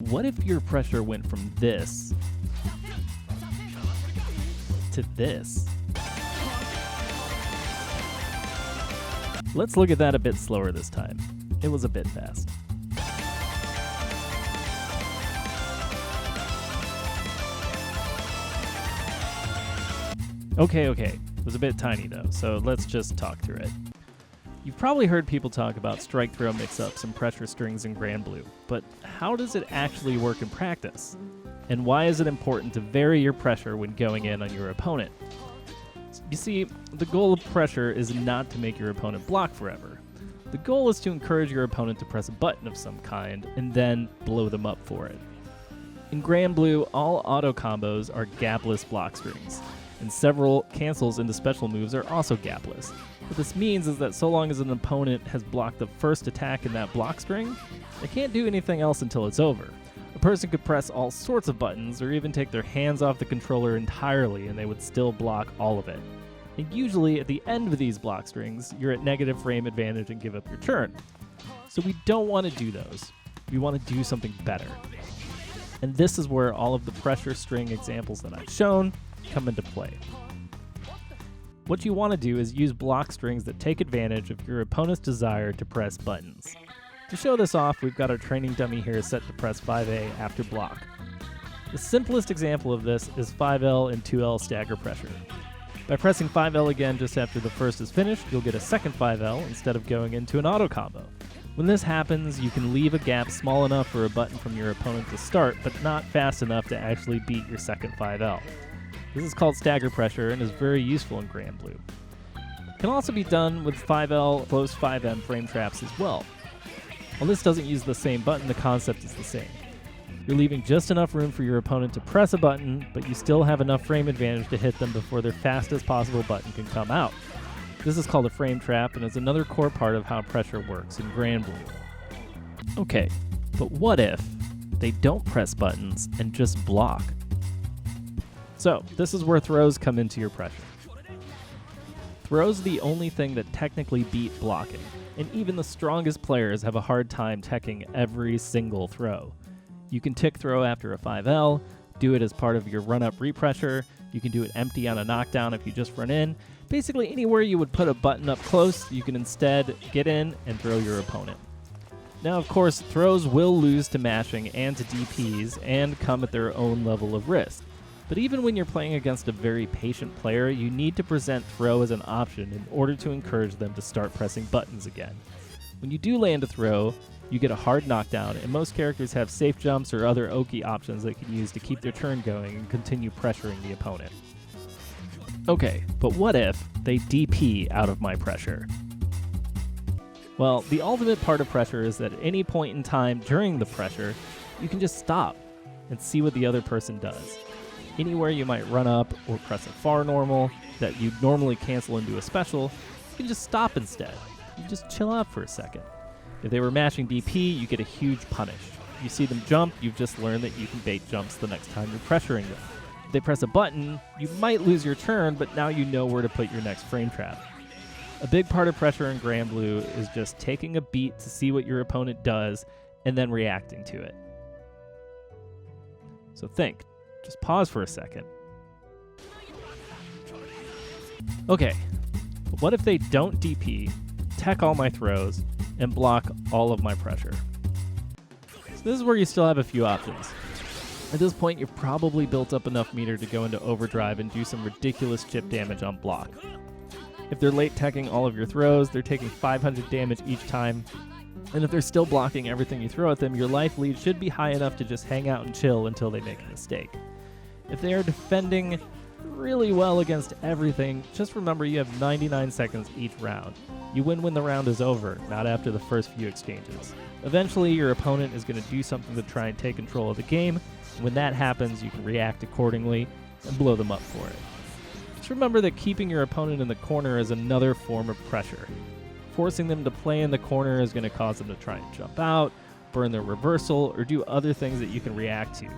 What if your pressure went from this to this? Let's look at that a bit slower this time. It was a bit fast. Okay, it was a bit tiny though, so let's just talk through it. You've probably heard people talk about strike throw mix-ups and pressure strings in Granblue, but how does it actually work in practice? And why is it important to vary your pressure when going in on your opponent? You see, the goal of pressure is not to make your opponent block forever. The goal is to encourage your opponent to press a button of some kind and then blow them up for it. In Granblue, all auto combos are gapless block strings, and several cancels into special moves are also gapless. What this means is that so long as an opponent has blocked the first attack in that block string, they can't do anything else until it's over. A person could press all sorts of buttons or even take their hands off the controller entirely and they would still block all of it. And usually at the end of these block strings, you're at negative frame advantage and give up your turn. So we don't want to do those. We want to do something better. And this is where all of the pressure string examples that I've shown come into play. What you want to do is use block strings that take advantage of your opponent's desire to press buttons. To show this off, we've got our training dummy here set to press 5A after block. The simplest example of this is 5L and 2L stagger pressure. By pressing 5L again just after the first is finished, you'll get a second 5L instead of going into an auto combo. When this happens, you can leave a gap small enough for a button from your opponent to start, but not fast enough to actually beat your second 5L. This is called stagger pressure and is very useful in Granblue. It can also be done with 5L close 5M frame traps as well. While this doesn't use the same button, the concept is the same. You're leaving just enough room for your opponent to press a button, but you still have enough frame advantage to hit them before their fastest possible button can come out. This is called a frame trap and is another core part of how pressure works in Granblue. Okay, but what if they don't press buttons and just block? So, this is where throws come into your pressure. Throws are the only thing that technically beat blocking, and even the strongest players have a hard time teching every single throw. You can tick throw after a 5L, do it as part of your run-up repressure, you can do it empty on a knockdown if you just run in. Basically anywhere you would put a button up close, you can instead get in and throw your opponent. Now of course, throws will lose to mashing and to DPs and come at their own level of risk. But even when you're playing against a very patient player, you need to present throw as an option in order to encourage them to start pressing buttons again. When you do land a throw, you get a hard knockdown, and most characters have safe jumps or other Oki options they can use to keep their turn going and continue pressuring the opponent. Okay, but what if they DP out of my pressure? Well, the ultimate part of pressure is that at any point in time during the pressure, you can just stop and see what the other person does. Anywhere you might run up or press a far normal that you'd normally cancel into a special, you can just stop instead. You just chill out for a second. If they were mashing DP, you get a huge punish. You see them jump, you've just learned that you can bait jumps the next time you're pressuring them. If they press a button, you might lose your turn, but now you know where to put your next frame trap. A big part of pressure in Granblue is just taking a beat to see what your opponent does and then reacting to it. So think. Just pause for a second. Okay, but what if they don't DP, tech all my throws, and block all of my pressure? So this is where you still have a few options. At this point, you've probably built up enough meter to go into overdrive and do some ridiculous chip damage on block. If they're late teching all of your throws, they're taking 500 damage each time, and if they're still blocking everything you throw at them, your life lead should be high enough to just hang out and chill until they make a mistake. If they are defending really well against everything, just remember you have 99 seconds each round. You win when the round is over, not after the first few exchanges. Eventually, your opponent is going to do something to try and take control of the game, and when that happens, you can react accordingly and blow them up for it. Just remember that keeping your opponent in the corner is another form of pressure. Forcing them to play in the corner is going to cause them to try and jump out, burn their reversal, or do other things that you can react to.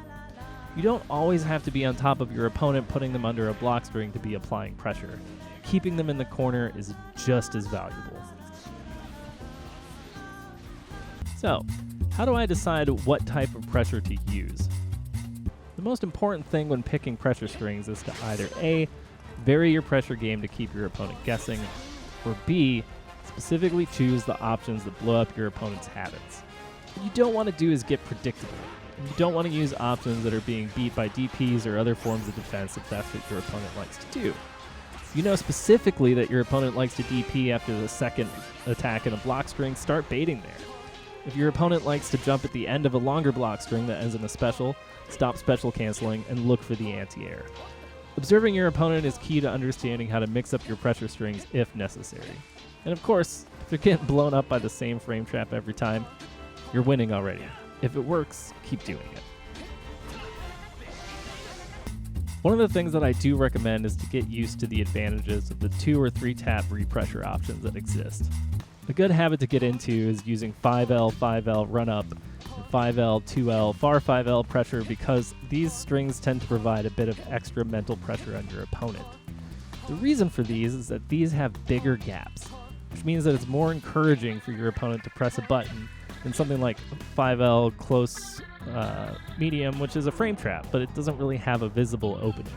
You don't always have to be on top of your opponent putting them under a block string to be applying pressure. Keeping them in the corner is just as valuable. So, How do I decide what type of pressure to use? The most important thing when picking pressure strings is to either A, vary your pressure game to keep your opponent guessing, or B, specifically choose the options that blow up your opponent's habits. What you don't want to do is get predictable. And you don't want to use options that are being beat by DPs or other forms of defense if that's what your opponent likes to do. If you know specifically that your opponent likes to DP after the second attack in a block string, start baiting there. If your opponent likes to jump at the end of a longer block string that ends in a special, stop special canceling and look for the anti-air. Observing your opponent is key to understanding how to mix up your pressure strings if necessary. And of course, if they're getting blown up by the same frame trap every time, you're winning already. If it works, keep doing it. One of the things that I do recommend is to get used to the advantages of the 2 or 3 tap repressure options that exist. A good habit to get into is using 5L, 5L run up, and 5L, 2L, far 5L pressure because these strings tend to provide a bit of extra mental pressure on your opponent. The reason for these is that these have bigger gaps, which means that it's more encouraging for your opponent to press a button than something like 5L close medium, which is a frame trap, but it doesn't really have a visible opening.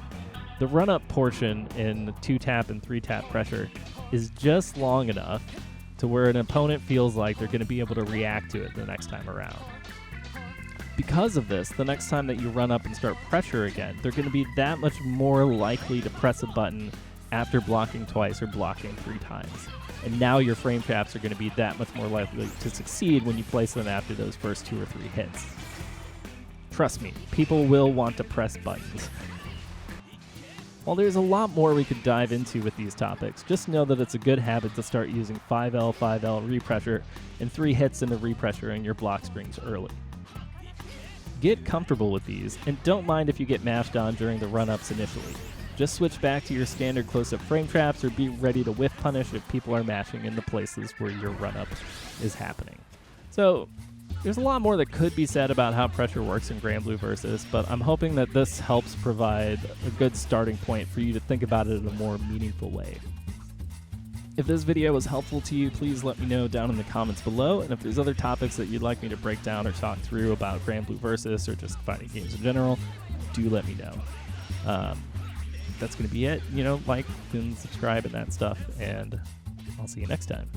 The run-up portion in 2-tap and 3-tap pressure is just long enough to where an opponent feels like they're going to be able to react to it the next time around. Because of this, the next time that you run up and start pressure again, they're going to be that much more likely to press a button after blocking twice or blocking 3 times. And now your frame traps are going to be that much more likely to succeed when you place them after those first 2 or 3 hits. Trust me, people will want to press buttons. While there's a lot more we could dive into with these topics, just know that it's a good habit to start using 5L, 5L repressure and 3 hits into repressure in your block strings early. Get comfortable with these, and don't mind if you get mashed on during the run-ups initially. Just switch back to your standard close-up frame traps or be ready to whiff punish if people are mashing in the places where your run-up is happening. So, there's a lot more that could be said about how pressure works in Granblue Versus, but I'm hoping that this helps provide a good starting point for you to think about it in a more meaningful way. If this video was helpful to you, please let me know down in the comments below, and if there's other topics that you'd like me to break down or talk through about Granblue Versus or just fighting games in general, do let me know. That's going to be it. Like and subscribe and that stuff, and I'll see you next time.